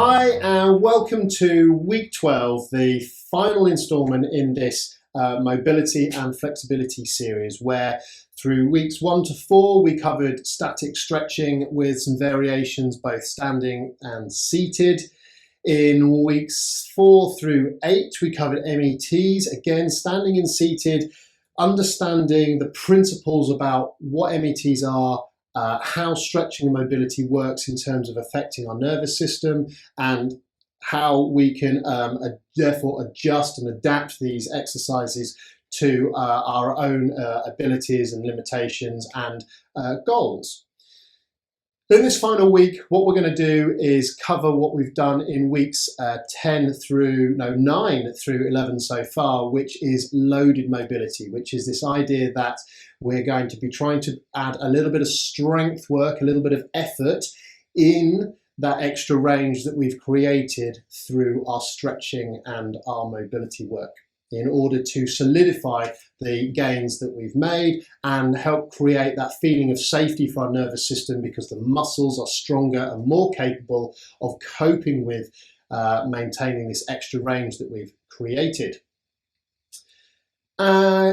Hi and welcome to week 12, the final instalment in this mobility and flexibility series, where through weeks 1 to 4 we covered static stretching with some variations both standing and seated. In weeks 4 through 8 we covered METs, again standing and seated, understanding the principles about what METs are, how stretching and mobility works in terms of affecting our nervous system, and how we can therefore adjust and adapt these exercises to our own abilities and limitations and goals. In this final week, what we're going to do is cover what we've done in weeks 9 through 11 so far, which is loaded mobility, which is this idea that we're going to be trying to add a little bit of strength work, a little bit of effort in that extra range that we've created through our stretching and our mobility work, in order to solidify the gains that we've made and help create that feeling of safety for our nervous system, because the muscles are stronger and more capable of coping with maintaining this extra range that we've created.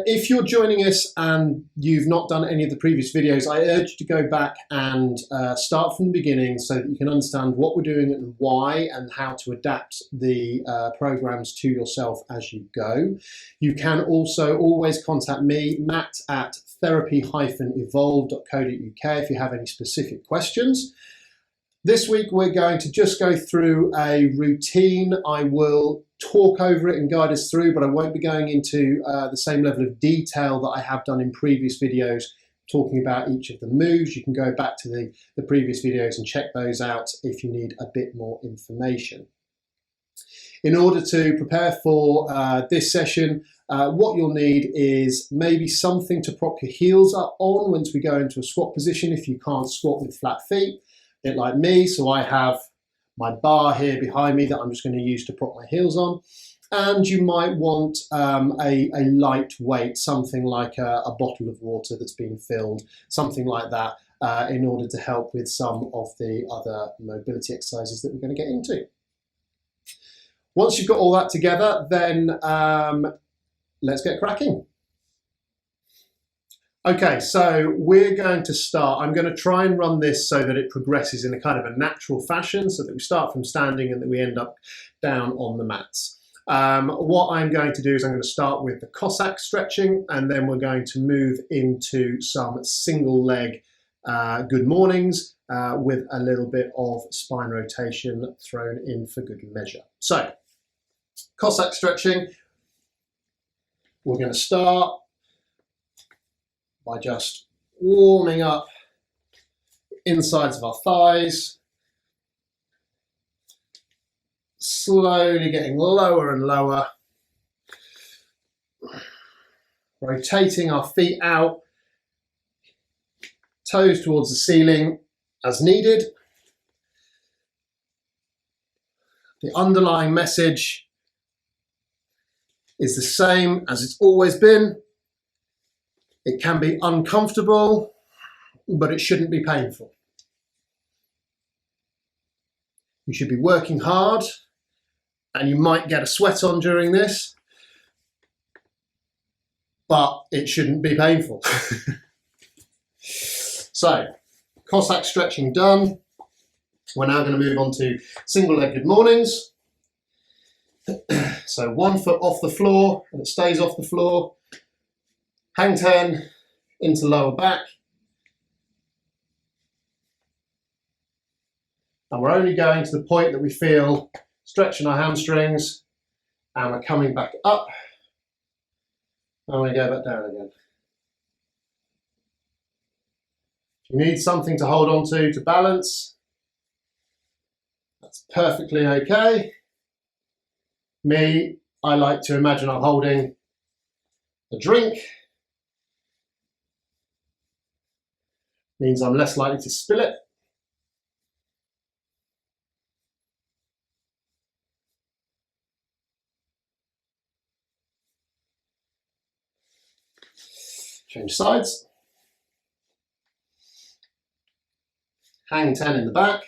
If you're joining us and you've not done any of the previous videos, I urge you to go back and start from the beginning so that you can understand what we're doing and why, and how to adapt the programs to yourself as you go. You can also always contact me, Matt, at therapy-evolve.co.uk if you have any specific questions. This week we're going to just go through a routine. I will talk over it and guide us through, but I won't be going into the same level of detail that I have done in previous videos talking about each of the moves. You can go back to the previous videos and check those out if you need a bit more information. In order to prepare for this session, what you'll need is maybe something to prop your heels up on once we go into a squat position if you can't squat with flat feet. A bit like me, so I have my bar here behind me that I'm just going to use to prop my heels on. And you might want a light weight, something like a bottle of water that's been filled, something like that, in order to help with some of the other mobility exercises that we're going to get into. Once you've got all that together, then let's get cracking. Okay, so we're going to start. I'm going to try and run this so that it progresses in a kind of a natural fashion, so that we start from standing and that we end up down on the mats. What I'm going to do is I'm going to start with the Cossack stretching, and then we're going to move into some single leg good mornings with a little bit of spine rotation thrown in for good measure. So, Cossack stretching, we're going to start by just warming up insides of our thighs, slowly getting lower and lower, rotating our feet out, toes towards the ceiling as needed. The underlying message is the same as it's always been. It can be uncomfortable, but it shouldn't be painful. You should be working hard, and you might get a sweat on during this, but it shouldn't be painful. So, Cossack stretching done. We're now going to move on to single-legged mornings. So 1 foot off the floor, and it stays off the floor. Hang 10 into lower back. And we're only going to the point that we feel stretching our hamstrings, and we're coming back up. And we go back down again. If you need something to hold on to balance, that's perfectly okay. Me, I like to imagine I'm holding a drink. Means I'm less likely to spill it. Change sides. Hang 10 in the back.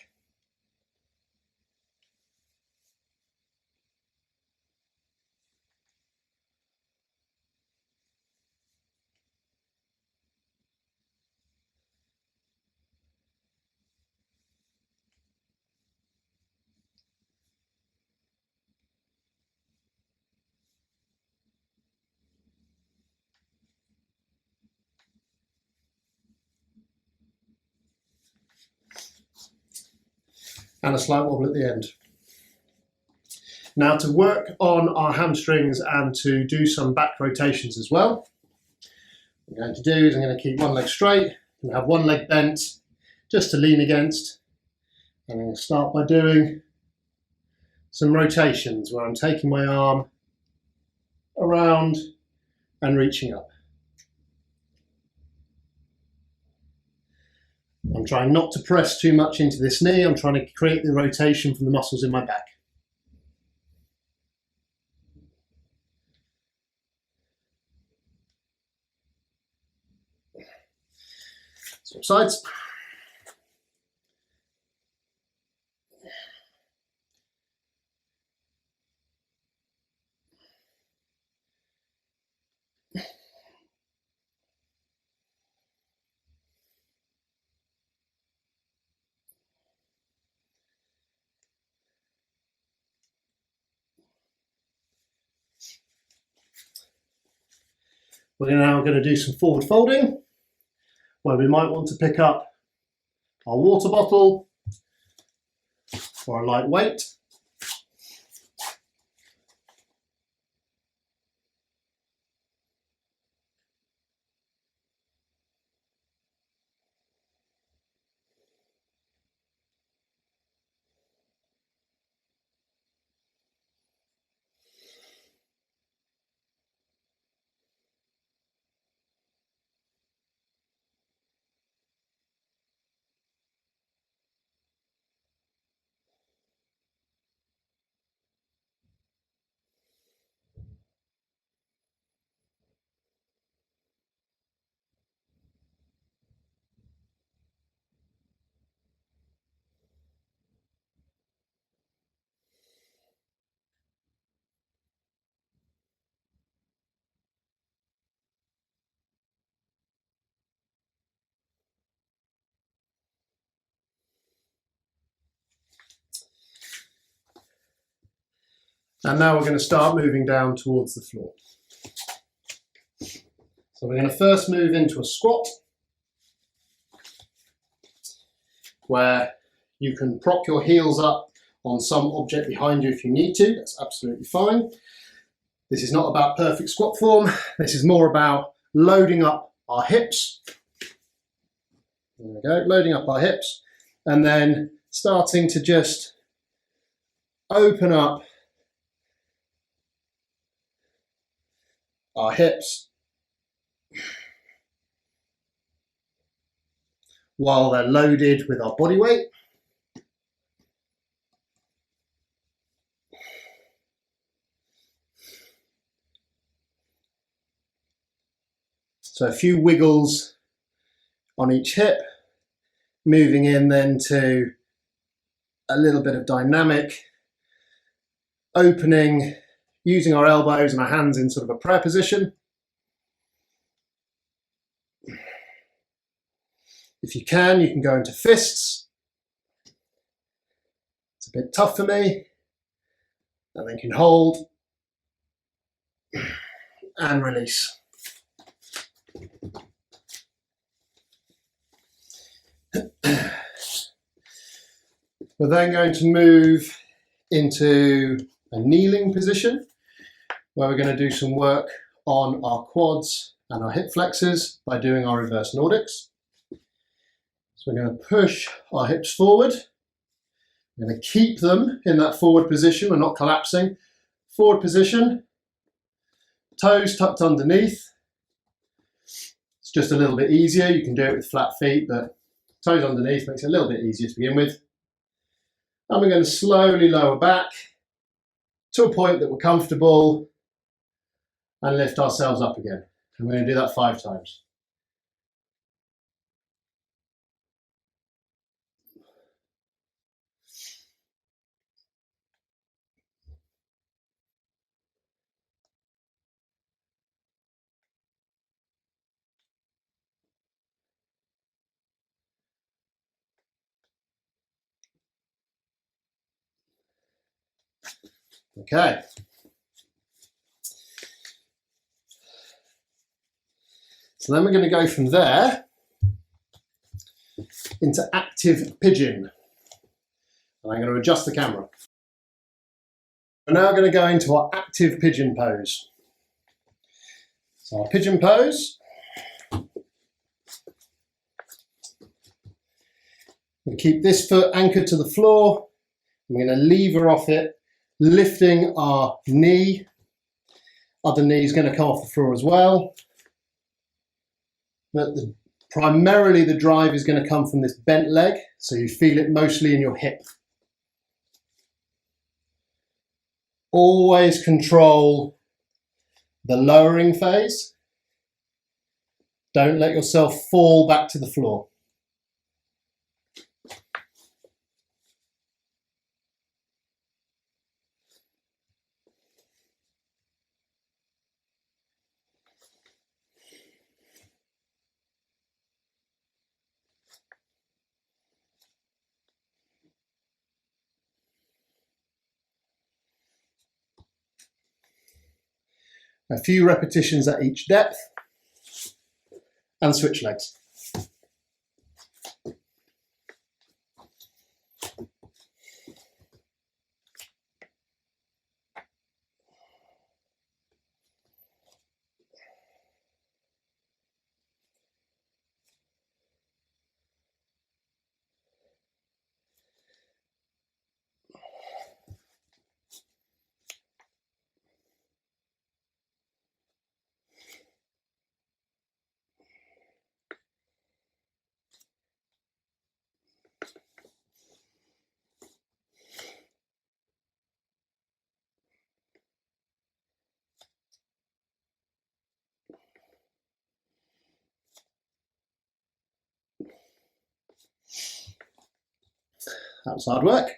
and a slight wobble at the end. Now to work on our hamstrings and to do some back rotations as well, what I'm going to do is I'm going to keep one leg straight and have one leg bent just to lean against. And I'm going to start by doing some rotations where I'm taking my arm around and reaching up. I'm trying not to press too much into this knee. I'm trying to create the rotation from the muscles in my back. Swap sides. We're now going to do some forward folding, where we might want to pick up our water bottle or a light weight. And now we're going to start moving down towards the floor. So we're going to first move into a squat, where you can prop your heels up on some object behind you if you need to. That's absolutely fine. This is not about perfect squat form. This is more about loading up our hips. There we go, loading up our hips, and then starting to just open up our hips while they're loaded with our body weight. So a few wiggles on each hip, moving in then to a little bit of dynamic opening, using our elbows and our hands in sort of a prayer position. If you can go into fists. It's a bit tough for me. And then you can hold and release. We're then going to move into a kneeling position, where we're going to do some work on our quads and our hip flexors by doing our reverse Nordics. So we're going to push our hips forward. We're going to keep them in that forward position. We're not collapsing. Forward position, toes tucked underneath. It's just a little bit easier. You can do it with flat feet, but toes underneath makes it a little bit easier to begin with. And we're going to slowly lower back to a point that we're comfortable and lift ourselves up again. And we're going to do that 5 times. Okay. So then we're going to go from there into active pigeon. And I'm going to adjust the camera. We're now going to go into our active pigeon pose. So our pigeon pose. We keep this foot anchored to the floor. I'm going to lever off it, lifting our knee. Other knee is going to come off the floor as well. But primarily the drive is going to come from this bent leg, so you feel it mostly in your hip. Always control the lowering phase. Don't let yourself fall back to the floor. A few repetitions at each depth and switch legs. That was hard work.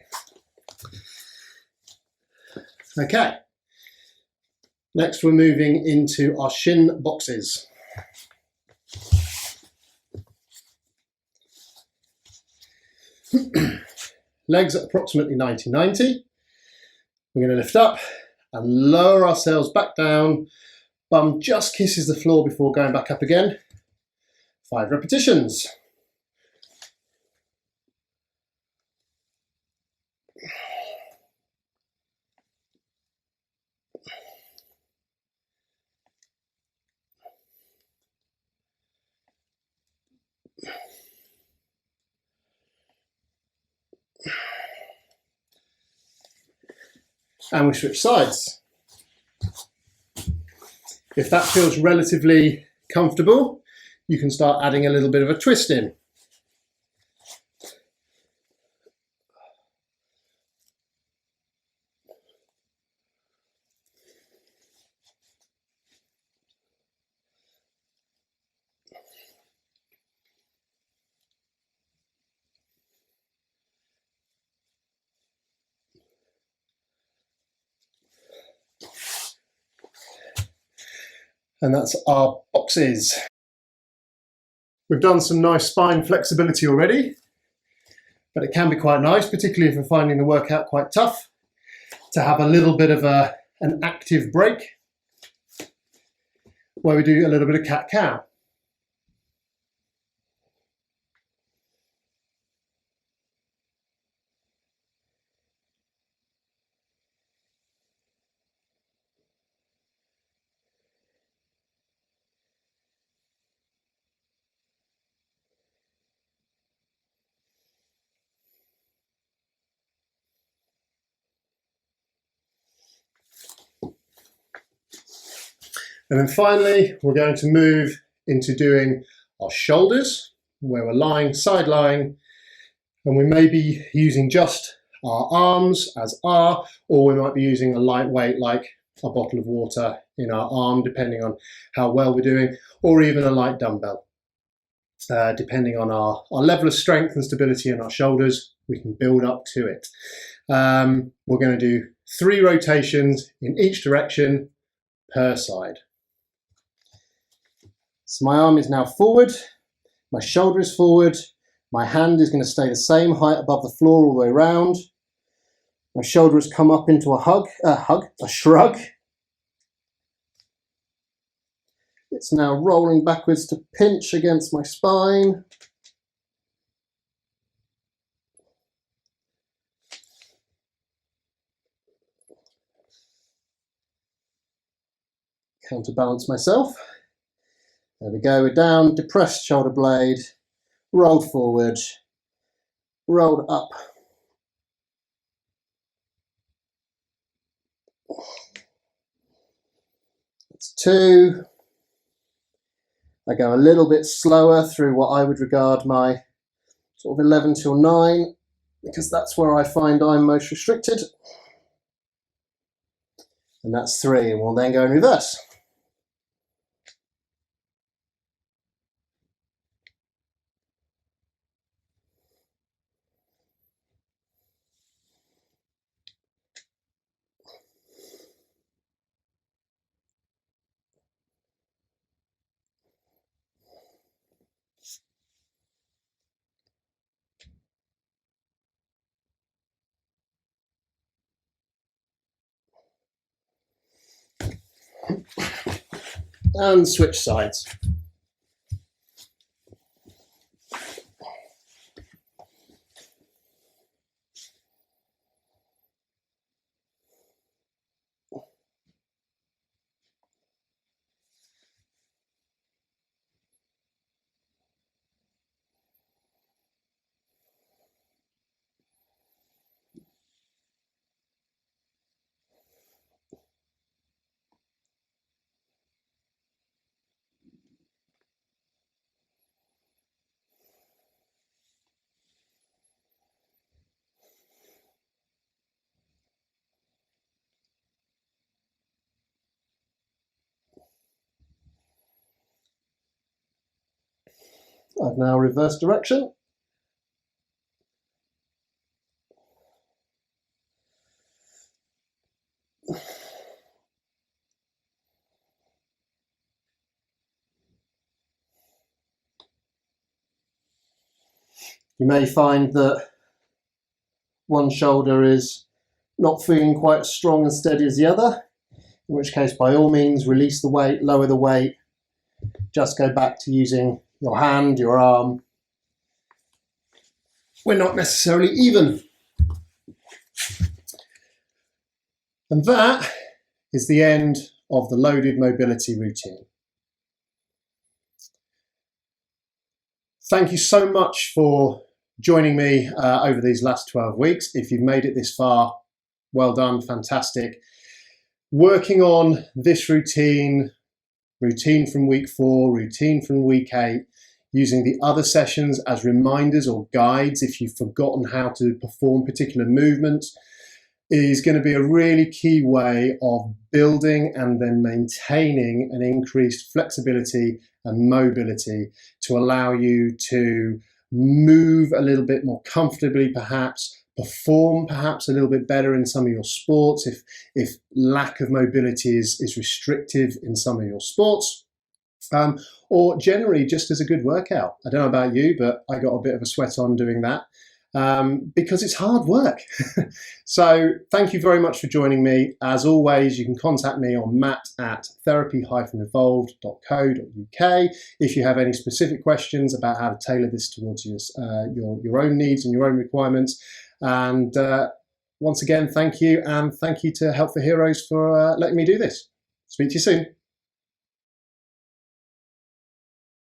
Okay. Next we're moving into our shin boxes. Legs at approximately 90-90. We're going to lift up and lower ourselves back down. Bum just kisses the floor before going back up again. 5 repetitions. And we switch sides. If that feels relatively comfortable, you can start adding a little bit of a twist in. And that's our boxes. We've done some nice spine flexibility already, but it can be quite nice, particularly if you're finding the workout quite tough, to have a little bit of an active break where we do a little bit of cat-cow. And then finally, we're going to move into doing our shoulders, where we're lying, side lying, and we may be using just our arms as R, or we might be using a lightweight like a bottle of water in our arm, depending on how well we're doing, or even a light dumbbell. Depending on our level of strength and stability in our shoulders, we can build up to it. We're going to do 3 rotations in each direction per side. So my arm is now forward, my shoulder is forward, my hand is going to stay the same height above the floor all the way around. My shoulder has come up into a shrug. It's now rolling backwards to pinch against my spine. counterbalance myself. There we go, we're down, depressed shoulder blade, rolled forward, rolled up. That's 2. I go a little bit slower through what I would regard my sort of 11 till 9, because that's where I find I'm most restricted. And that's 3, and we'll then go in reverse. And switch sides. I've now reversed direction. You may find that one shoulder is not feeling quite as strong and steady as the other, in which case by all means release the weight, lower the weight, just go back to using your hand, your arm. We're not necessarily even. And that is the end of the loaded mobility routine. Thank you so much for joining me over these last 12 weeks. If you've made it this far, well done, fantastic. Working on this routine from week 4, routine from week 8, using the other sessions as reminders or guides if you've forgotten how to perform particular movements, is going to be a really key way of building and then maintaining an increased flexibility and mobility to allow you to move a little bit more comfortably, perhaps perform perhaps a little bit better in some of your sports if lack of mobility is restrictive in some of your sports, or generally just as a good workout. I don't know about you, but I got a bit of a sweat on doing that because it's hard work. So thank you very much for joining me. As always, you can contact me on matt@therapy-evolved.co.uk if you have any specific questions about how to tailor this towards your own needs and your own requirements. And once again, thank you, and thank you to Help for Heroes for letting me do this. Speak to you soon.